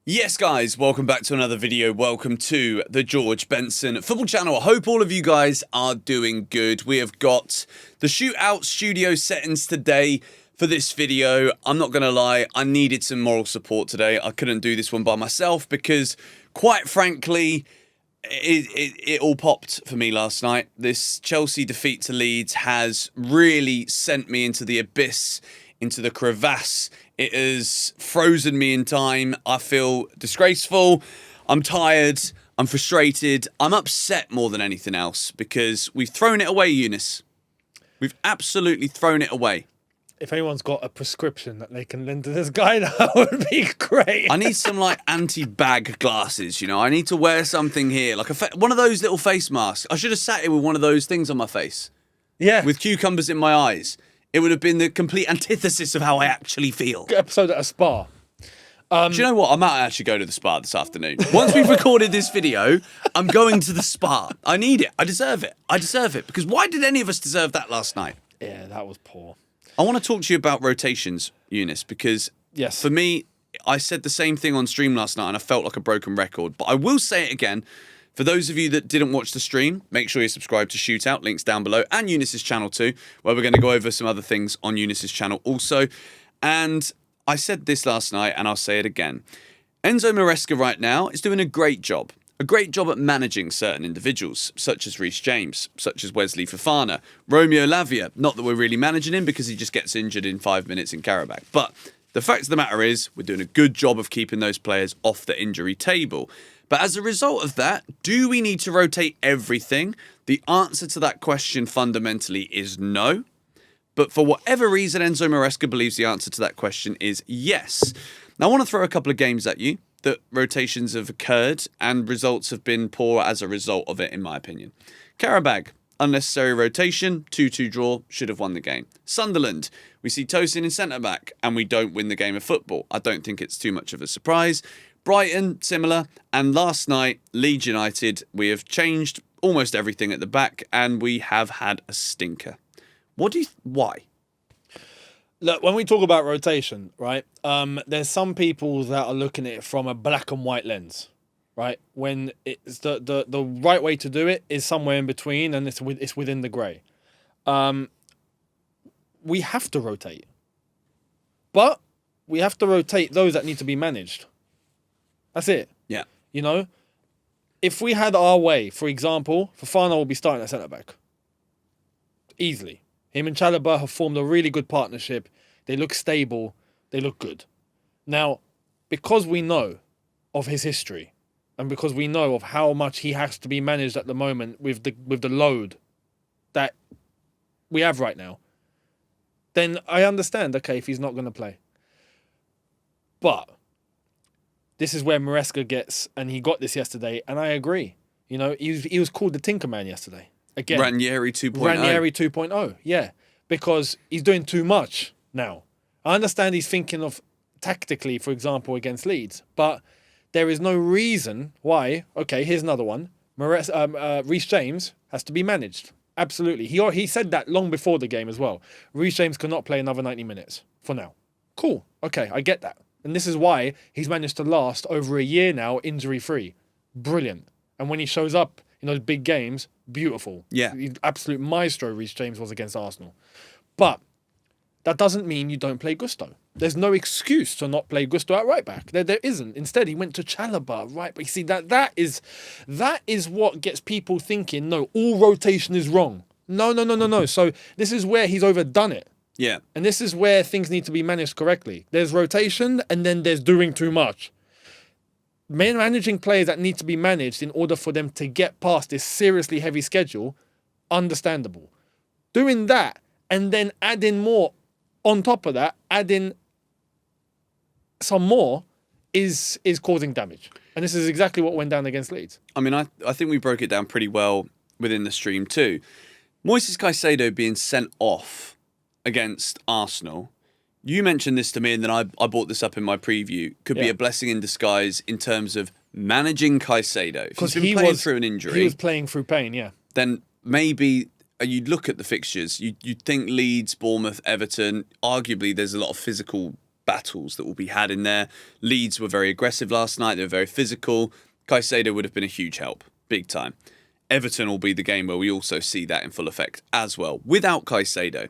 Yes, guys, welcome back to another video. Welcome to the George Benson Football Channel. I hope all of you guys are doing good. We have got the shootout studio settings today for this video. I'm not going to lie, I needed some moral support today. I couldn't do this one by myself because, quite frankly, it all popped for me last night. This Chelsea defeat to Leeds has really sent me into the abyss, into the crevasse. It has frozen me in time. I feel disgraceful. I'm tired. I'm frustrated. I'm upset more than anything else because we've thrown it away, Eunice. We've absolutely thrown it away. If anyone's got a prescription that they can lend to this guy, that would be great. I need some like anti-bag glasses, you know. I need to wear something here, like one of those little face masks. I should have sat here with one of those things on my face. Yeah. With cucumbers in my eyes. It would have been the complete antithesis of how I actually feel. Good episode at a spa. Do you know what? I might actually go to the spa this afternoon. Once we've recorded this video, I'm going to the spa. I need it. I deserve it. I deserve it. Because why did any of us deserve that last night? Yeah, that was poor. I want to talk to you about rotations, Eunice, because yes, for me, I said the same thing on stream last night and I felt like a broken record. But I will say it again. For those of you that didn't watch the stream, make sure you subscribe to Shootout, links down below, and Eunice's channel too, where we're going to go over some other things on Eunice's channel also. And I said this last night, and I'll say it again. Enzo Maresca right now is doing a great job. A great job at managing certain individuals, such as Reece James, such as Wesley Fofana, Romeo Lavia. Not that we're really managing him because he just gets injured in 5 minutes in Karabakh. But the fact of the matter is, we're doing a good job of keeping those players off the injury table. But as a result of that, do we need to rotate everything? The answer to that question fundamentally is no. But for whatever reason, Enzo Maresca believes the answer to that question is yes. Now, I want to throw a couple of games at you that rotations have occurred and results have been poor as a result of it, in my opinion. Karabakh, unnecessary rotation, 2-2 draw, should have won the game. Sunderland, we see Tosin in centre-back and we don't win the game of football. I don't think it's too much of a surprise. Brighton, similar. And last night, Leeds United, we have changed almost everything at the back and we have had a stinker. Why? Look, when we talk about rotation, right, there's some people that are looking at it from a black and white lens, right? When it's the right way to do it is somewhere in between and it's within the grey. We have to rotate. But we have to rotate those that need to be managed. That's it. Yeah. You know, if we had our way, for example, Fofana will be starting at centre-back. Easily. Him and Chalobah have formed a really good partnership. They look stable. They look good. Now, because we know of his history and because we know of how much he has to be managed at the moment with the load that we have right now, then I understand, okay, if he's not going to play. But this is where Maresca gets, and he got this yesterday, and I agree. You know, he was called the Tinker Man yesterday. Again, Ranieri 2.0. Ranieri 2.0, yeah. Because he's doing too much now. I understand he's thinking of tactically, for example, against Leeds, but there is no reason why, okay, here's another one. Reece James has to be managed. Absolutely. He said that long before the game as well. Reece James cannot play another 90 minutes for now. Cool. Okay, I get that. And this is why he's managed to last over a year now injury-free. Brilliant. And when he shows up in those big games, beautiful. Yeah. He's absolute maestro, Reece James was against Arsenal. But that doesn't mean you don't play Gusto. There's no excuse to not play Gusto at right back. There isn't. Instead, he went to Chalobah, right? But you see, that is what gets people thinking, no, all rotation is wrong. No. So this is where he's overdone it. Yeah. And this is where things need to be managed correctly. There's rotation and then there's doing too much. Managing players that need to be managed in order for them to get past this seriously heavy schedule, understandable. Doing that and then adding more on top of that, adding some more is causing damage. And this is exactly what went down against Leeds. I mean, I think we broke it down pretty well within the stream too. Moises Caicedo being sent off against Arsenal. You mentioned this to me and then I brought this up in my preview. Could be a blessing in disguise in terms of managing Caicedo. Because he's been playing through an injury. He was playing through pain, yeah. Then maybe you'd look at the fixtures. You'd think Leeds, Bournemouth, Everton. Arguably, there's a lot of physical battles that will be had in there. Leeds were very aggressive last night. They were very physical. Caicedo would have been a huge help, big time. Everton will be the game where we also see that in full effect as well, without Caicedo.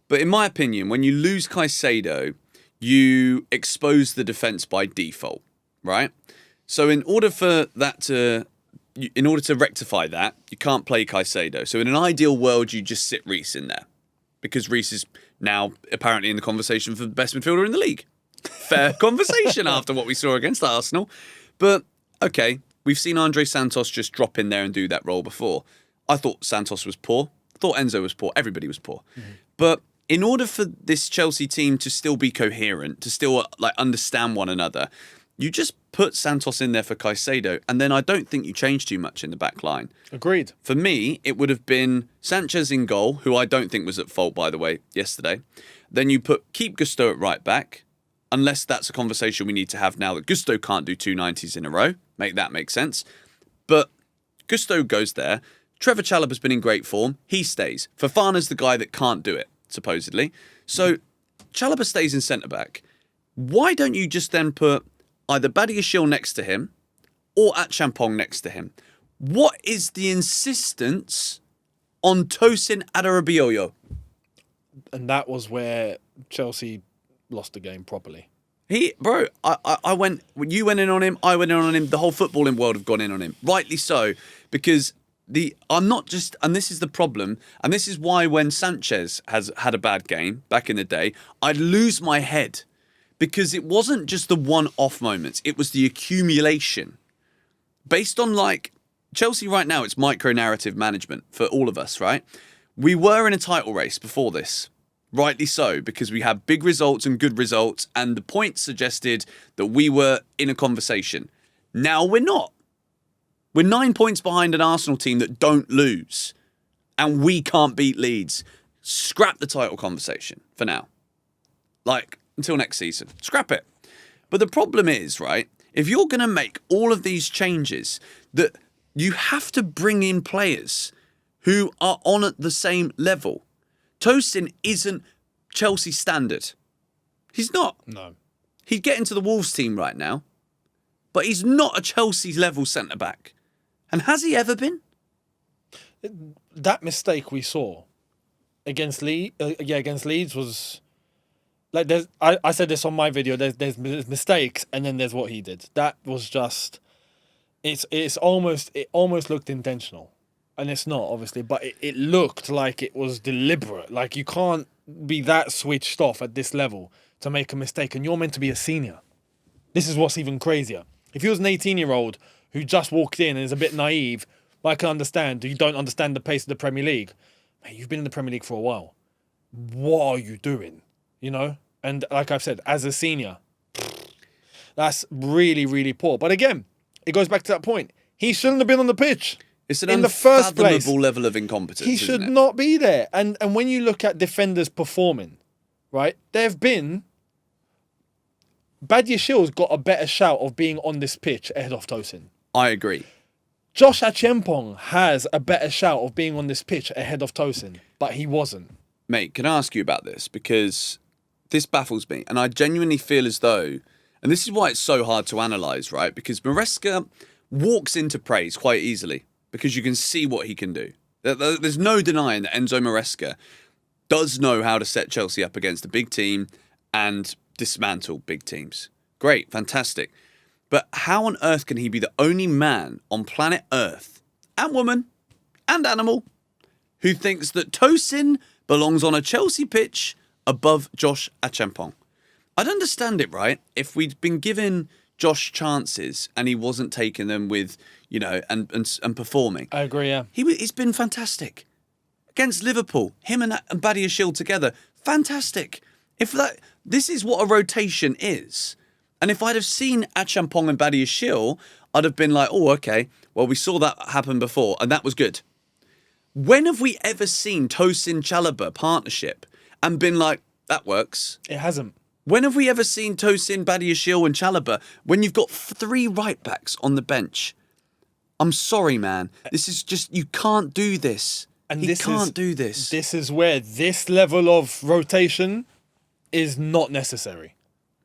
But in my opinion, when you lose Caicedo, you expose the defence by default, right? So in order to rectify that, you can't play Caicedo. So in an ideal world, you just sit Reece in there, because Reece is now apparently in the conversation for the best midfielder in the league. Fair conversation after what we saw against Arsenal. But, okay, we've seen Andre Santos just drop in there and do that role before. I thought Santos was poor. I thought Enzo was poor. Everybody was poor. Mm-hmm. But in order for this Chelsea team to still be coherent, to still understand one another, you just put Santos in there for Caicedo, and then I don't think you change too much in the back line. Agreed. For me, it would have been Sanchez in goal, who I don't think was at fault, by the way, yesterday. Then you keep Gusto at right back, unless that's a conversation we need to have now that Gusto can't do 290s in a row. Make that make sense. But Gusto goes there. Trevor Chalobah's been in great form. He stays. Fofana's the guy that can't do it, supposedly. So Chalobah stays in centre-back. Why don't you just then put either Badiashile next to him or Achampong next to him? What is the insistence on Tosin Adarabioyo? And that was where Chelsea lost the game properly. You went in on him, I went in on him, the whole footballing world have gone in on him. Rightly so, because and this is the problem, and this is why when Sanchez has had a bad game back in the day, I'd lose my head. Because it wasn't just the one-off moments, it was the accumulation. Based on Chelsea right now, it's micro-narrative management for all of us, right? We were in a title race before this. Rightly so, because we had big results and good results, and the points suggested that we were in a conversation. Now we're not. We're 9 points behind an Arsenal team that don't lose, and we can't beat Leeds. Scrap the title conversation for now. Until next season. Scrap it. But the problem is, right, if you're going to make all of these changes, that you have to bring in players who are on at the same level. Tosin isn't Chelsea standard. He's not. No. He'd get into the Wolves team right now, but he's not a Chelsea level centre-back. And has he ever been? That mistake we saw against Leeds was... I said this on my video. There's mistakes, and then there's what he did. That was just, it almost looked intentional, and it's not obviously, but it looked like it was deliberate. Like, you can't be that switched off at this level to make a mistake, and you're meant to be a senior. This is what's even crazier. If he was an 18-year-old who just walked in and is a bit naive, I can understand. You don't understand the pace of the Premier League. Mate, you've been in the Premier League for a while. What are you doing? You know? And like I've said, as a senior, that's really, really poor. But again, it goes back to that point. He shouldn't have been on the pitch. It's an in the first place. unfathomable level of incompetence. He should not be there. And when you look at defenders performing, right, Badiashile's got a better shout of being on this pitch ahead of Tosin. I agree. Josh Achampong has a better shout of being on this pitch ahead of Tosin, but he wasn't. Mate, can I ask you about this? Because this baffles me. And I genuinely feel as though, and this is why it's so hard to analyse, right? Because Maresca walks into praise quite easily because you can see what he can do. There's no denying that Enzo Maresca does know how to set Chelsea up against a big team and dismantle big teams. Great, fantastic. But how on earth can he be the only man on planet Earth, and woman, and animal, who thinks that Tosin belongs on a Chelsea pitch above Josh Achampong? I'd understand it, right? If we'd been given Josh chances and he wasn't taking them with, and performing. I agree, yeah. He's been fantastic. Against Liverpool, him and Badiashile together, fantastic. This is what a rotation is. And if I'd have seen Achampong and Badiashile, I'd have been like, oh, okay, well, we saw that happen before, and that was good. When have we ever seen Tosin Chalobah partnership and been like, that works? It hasn't. When have we ever seen Tosin, Badiashile and Chalobah when you've got 3 right-backs on the bench? I'm sorry, man. This is just, you can't do this. And you can't do this. This is where this level of rotation is not necessary.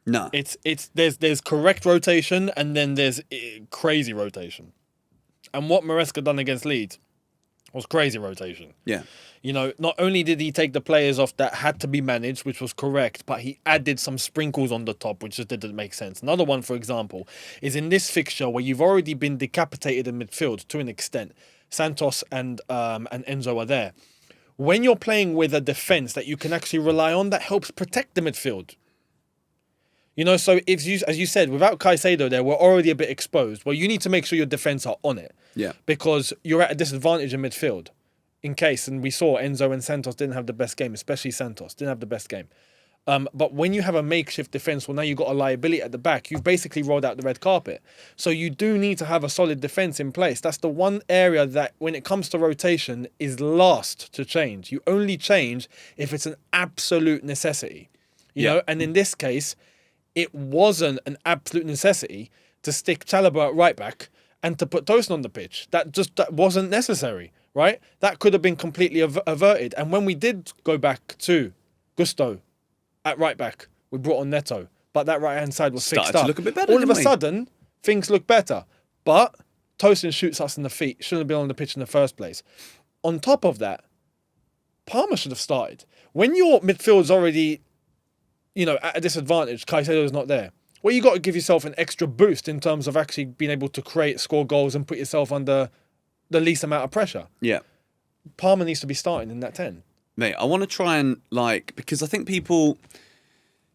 No. There's correct rotation and then there's crazy rotation. And what Maresca done against Leeds was crazy rotation. Yeah. You know, not only did he take the players off that had to be managed, which was correct, but he added some sprinkles on the top, which just didn't make sense. Another one, for example, is in this fixture where you've already been decapitated in midfield to an extent. Santos and Enzo are there. When you're playing with a defence that you can actually rely on, that helps protect the midfield. You know, so if you, as you said, without Caicedo there, we're already a bit exposed. Well, you need to make sure your defence are on it. Yeah. Because you're at a disadvantage in midfield. In case, and we saw Enzo and Santos didn't have the best game, especially Santos, didn't have the best game. But when you have a makeshift defence, well, now you've got a liability at the back. You've basically rolled out the red carpet. So you do need to have a solid defence in place. That's the one area that, when it comes to rotation, is last to change. You only change if it's an absolute necessity. You know, and in this case, it wasn't an absolute necessity to stick Chalobah at right back and to put Tosin on the pitch. That wasn't necessary, right? That could have been completely averted. And when we did go back to Gusto at right back, we brought on Neto, but that right-hand side was fixed Started up. to look a bit better, All of a didn't we? sudden, things look better. But Tosin shoots us in the feet. Shouldn't have been on the pitch in the first place. On top of that, Palmer should have started. When your midfield's already, you know, at a disadvantage, Caicedo's not there. Well, you got to give yourself an extra boost in terms of actually being able to create, score goals and put yourself under the least amount of pressure. Yeah. Palmer needs to be starting in that 10. Mate, I want to try and, because I think people...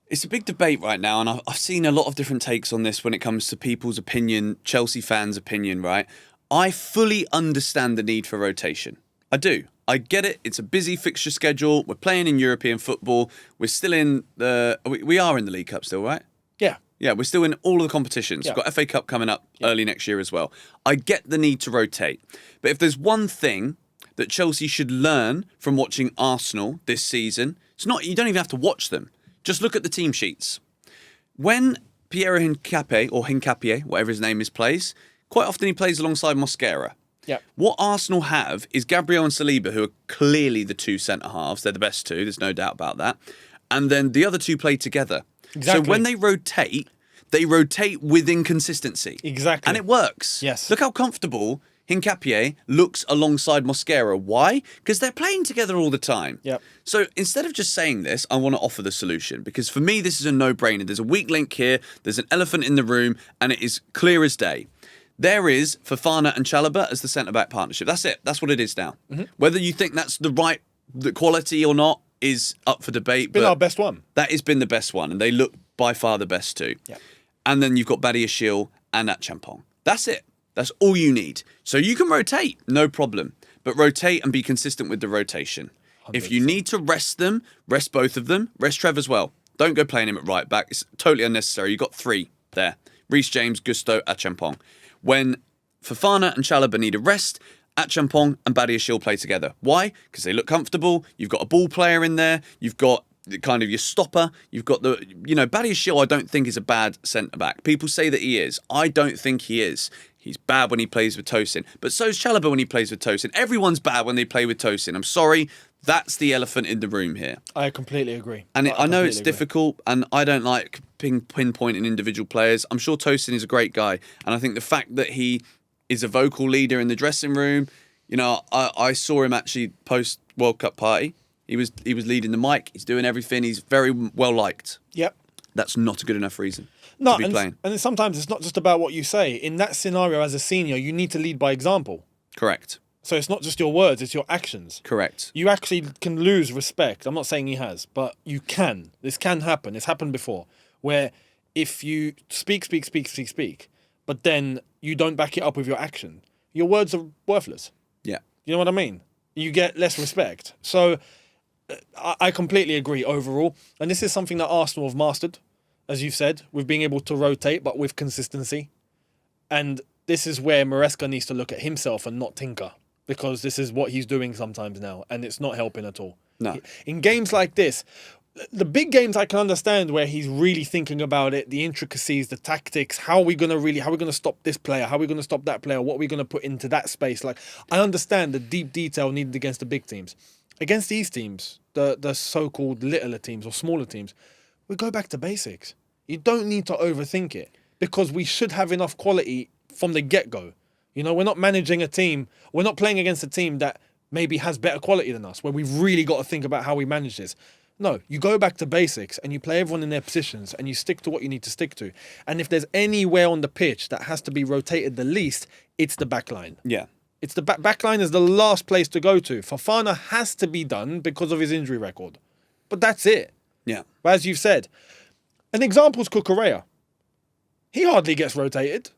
It's a big debate right now, and I've seen a lot of different takes on this when it comes to people's opinion, Chelsea fans' opinion, right? I fully understand the need for rotation. I do. I get it. It's a busy fixture schedule. We're playing in European football. We're still in the... We are in the League Cup still, right? Yeah. Yeah, we're still in all of the competitions. Yeah. We've got FA Cup coming up early next year as well. I get the need to rotate. But if there's one thing that Chelsea should learn from watching Arsenal this season, it's not... You don't even have to watch them. Just look at the team sheets. When Piero Hincapié, whatever his name is, plays, quite often he plays alongside Mosquera. Yeah. What Arsenal have is Gabriel and Saliba, who are clearly the two centre-halves. They're the best two, there's no doubt about that. And then the other two play together. Exactly. So when they rotate with inconsistency. Exactly. And it works. Yes. Look how comfortable Hincapié looks alongside Mosquera. Why? Because they're playing together all the time. Yep. So instead of just saying this, I want to offer the solution, because for me, this is a no-brainer. There's a weak link here, there's an elephant in the room, and it is clear as day. There is Fofana and Chalobah as the centre-back partnership. That's it. That's what it is now. Mm-hmm. Whether you think that's the quality or not is up for debate. Been but our best one. That has been the best one, and they look by far the best too. Yeah. And then you've got Badiashile and Achampong. That's it. That's all you need. So you can rotate, no problem. But rotate and be consistent with the rotation. 100%. If you need to rest them, rest both of them. Rest Trev as well. Don't go playing him at right back. It's totally unnecessary. You've got three there. Reece James, Gusto, Achampong. When Fofana and Chalobah need a rest, Achampong and Badiashile play together. Why? Because they look comfortable. You've got a ball player in there. You've got kind of your stopper. You've got Badiashile I don't think is a bad centre-back. People say that he is. I don't think he is. He's bad when he plays with Tosin. But so is Chalobah when he plays with Tosin. Everyone's bad when they play with Tosin. I'm sorry. That's the elephant in the room here. I completely agree. And I know it's difficult, and I don't like pinpointing individual players. I'm sure Tosin is a great guy. And I think the fact that he is a vocal leader in the dressing room, I saw him actually post-World Cup party. He was leading the mic. He's doing everything. He's very well liked. Yep. That's not a good enough reason to be playing. And sometimes it's not just about what you say. In that scenario, as a senior, you need to lead by example. Correct. So it's not just your words, it's your actions. Correct. You actually can lose respect. I'm not saying he has, but you can. This can happen. It's happened before. Where if you speak, but then you don't back it up with your action, your words are worthless. Yeah. You know what I mean? You get less respect. So I completely agree overall. And this is something that Arsenal have mastered, as you've said, with being able to rotate, but with consistency. And this is where Maresca needs to look at himself and not tinker, because this is what he's doing sometimes now, and it's not helping at all. No. In games like this, the big games I can understand where he's really thinking about it, the intricacies, the tactics, how are we going to stop this player? How are we going to stop that player? What are we going to put into that space? Like, I understand the deep detail needed against the big teams. Against these teams, the so-called littler teams or smaller teams, we go back to basics. You don't need to overthink it because we should have enough quality from the get-go. You know, we're not managing a team. We're not playing against a team that maybe has better quality than us, where we've really got to think about how we manage this. No, you go back to basics and you play everyone in their positions and you stick to what you need to stick to. And if there's anywhere on the pitch that has to be rotated the least, it's the back line. Yeah. It's the back line is the last place to go to. Fofana has to be done because of his injury record. But that's it. Yeah. But as you've said, an example's Cucurella. He hardly gets rotated.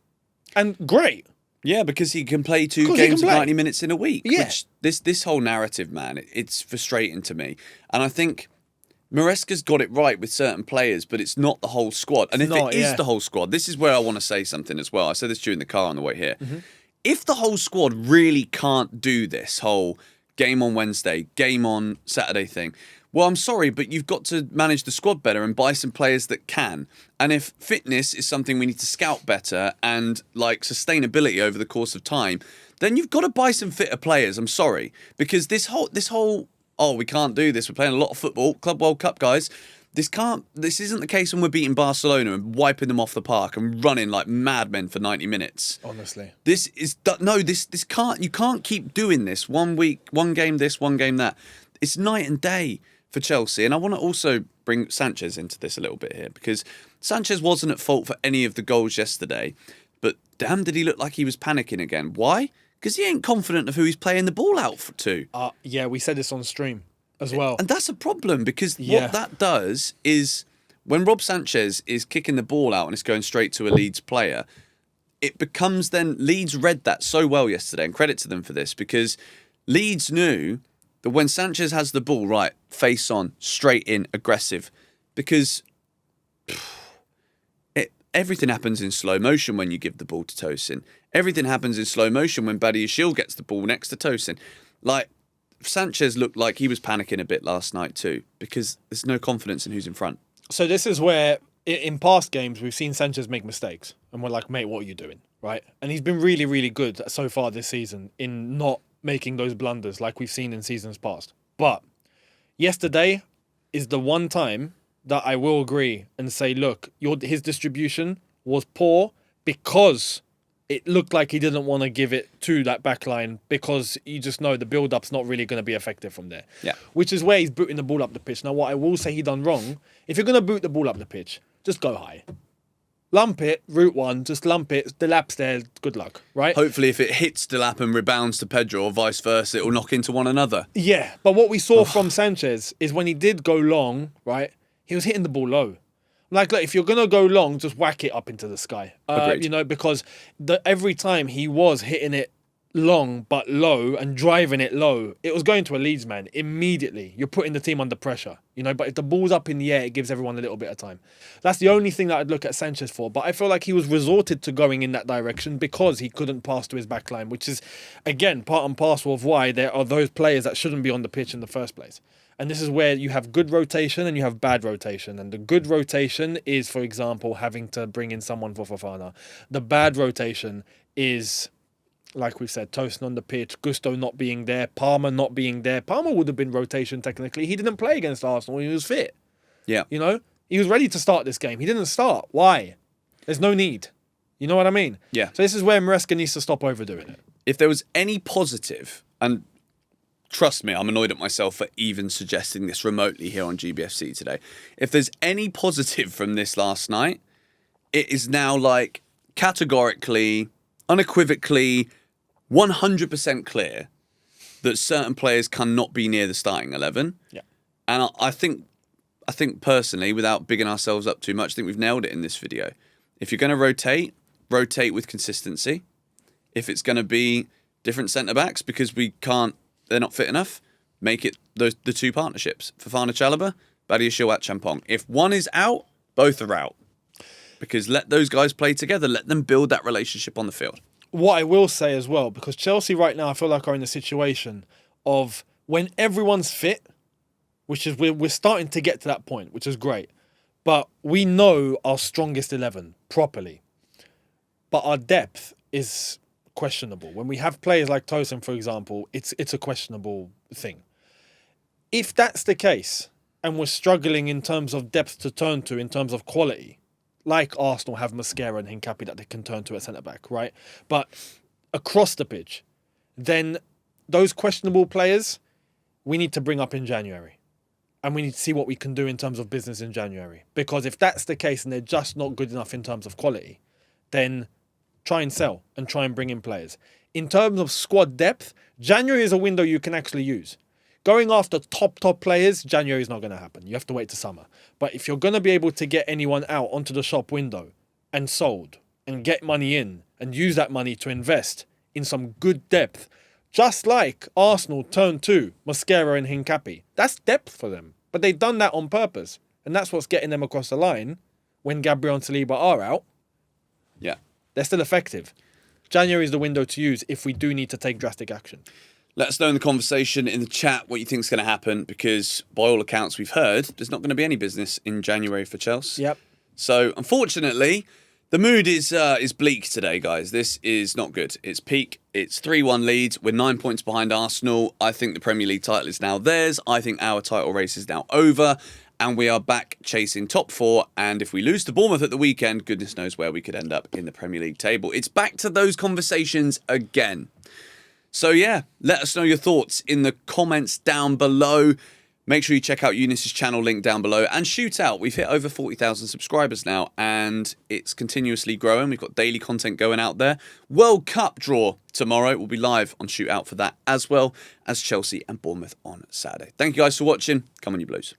And great. Yeah, because he can play 2 games of 90 minutes in a week. Yeah. Which this whole narrative, man, it's frustrating to me. And I think Maresca's got it right with certain players, but it's not the whole squad. And if it is the whole squad, this is where I want to say something as well. I said this during the car on the way here. Mm-hmm. If the whole squad really can't do this whole game on Wednesday, game on Saturday thing, well, I'm sorry, but you've got to manage the squad better and buy some players that can. And if fitness is something we need to scout better and like sustainability over the course of time, then you've got to buy some fitter players. I'm sorry, because this whole oh, we can't do this. We're playing a lot of football, Club World Cup, guys. This isn't the case when we're beating Barcelona and wiping them off the park and running like madmen for 90 minutes. Honestly. This can't, you can't keep doing this 1 week, 1 game this, 1 game that. It's night and day for Chelsea. And I want to also bring Sanchez into this a little bit here because Sanchez wasn't at fault for any of the goals yesterday, but damn, did he look like he was panicking again. Why? Because he ain't confident of who he's playing the ball out to. Yeah, we said this on stream as well. And that's a problem because what that does is when Rob Sanchez is kicking the ball out and it's going straight to a Leeds player, it becomes then Leeds read that so well yesterday, and credit to them for this, because Leeds knew that when Sanchez has the ball, right, face on, straight in, aggressive, because everything happens in slow motion when you give the ball to Tosin. Everything happens in slow motion when Badiashile gets the ball next to Tosin. Like, Sanchez looked like he was panicking a bit last night too, because there's no confidence in who's in front. So this is where, in past games, we've seen Sanchez make mistakes. And we're like, mate, what are you doing? Right? And he's been really, really good so far this season in not making those blunders like we've seen in seasons past. But yesterday is the one time that I will agree and say, look, his distribution was poor because it looked like he didn't want to give it to that back line because you just know the build-up's not really going to be effective from there. Yeah. Which is where he's booting the ball up the pitch. Now, what I will say he done wrong, if you're going to boot the ball up the pitch, just go high. Lump it, route one, just lump it. The lap's there, good luck, right? Hopefully if it hits the lap and rebounds to Pedro or vice versa, it will knock into one another. Yeah, but what we saw from Sanchez is when he did go long, right, he was hitting the ball low. Like, look, if you're going to go long, just whack it up into the sky. You know, because every time he was hitting it long but low and driving it low, it was going to a Leeds man immediately. You're putting the team under pressure, you know, but if the ball's up in the air, it gives everyone a little bit of time. That's the only thing that I'd look at Sanchez for. But I feel like he was resorted to going in that direction because he couldn't pass to his back line, which is, again, part and parcel of why there are those players that shouldn't be on the pitch in the first place. And this is where you have good rotation and you have bad rotation. And the good rotation is, for example, having to bring in someone for Fofana. The bad rotation is, like we've said, Tosin on the pitch, Gusto not being there, Palmer not being there. Palmer would have been rotation technically. He didn't play against Arsenal when he was fit. Yeah. You know? He was ready to start this game. He didn't start. Why? There's no need. You know what I mean? Yeah. So this is where Maresca needs to stop overdoing it. If there was any positive, and trust me, I'm annoyed at myself for even suggesting this remotely here on GBFC today. If there's any positive from this last night, it is now like categorically, unequivocally, 100% clear that certain players cannot be near the starting 11. Yeah. And I think personally, without bigging ourselves up too much, I think we've nailed it in this video. If you're going to rotate with consistency. If it's going to be different centre-backs because they're not fit enough, make it the two partnerships. Fofana Chalobah, Badiashile at Champong. If one is out, both are out. Because let those guys play together. Let them build that relationship on the field. What I will say as well, because Chelsea right now I feel like are in a situation of when everyone's fit, which is we're starting to get to that point, which is great. But we know our strongest 11 properly. But our depth is questionable. When we have players like Tosin, for example, it's a questionable thing. If that's the case, and we're struggling in terms of depth to turn to, in terms of quality, like Arsenal, have Mosquera and Hincapié that they can turn to at centre-back, right? But across the pitch, then those questionable players, we need to bring up in January. And we need to see what we can do in terms of business in January. Because if that's the case and they're just not good enough in terms of quality, then try and sell and try and bring in players. In terms of squad depth, January is a window you can actually use. Going after top players, January is not going to happen. You have to wait to summer. But if you're going to be able to get anyone out onto the shop window and sold and get money in and use that money to invest in some good depth, just like Arsenal turned to Mosquera and Hincapié, that's depth for them. But they've done that on purpose. And that's what's getting them across the line when Gabriel and Saliba are out. Yeah. They're still effective. January is the window to use if we do need to take drastic action. Let us know in the conversation in the chat what you think is going to happen, because by all accounts we've heard, there's not going to be any business in January for Chelsea. Yep. So, unfortunately, the mood is bleak today, guys. This is not good. It's peak. It's 3-1 Leeds. We're 9 points behind Arsenal. I think the Premier League title is now theirs. I think our title race is now over. And we are back chasing top 4. And if we lose to Bournemouth at the weekend, goodness knows where we could end up in the Premier League table. It's back to those conversations again. So yeah, let us know your thoughts in the comments down below. Make sure you check out Eunice's channel, link down below. And Shootout, we've hit over 40,000 subscribers now, and it's continuously growing. We've got daily content going out there. World Cup draw tomorrow. We'll be live on Shootout for that, as well as Chelsea and Bournemouth on Saturday. Thank you guys for watching. Come on, you Blues.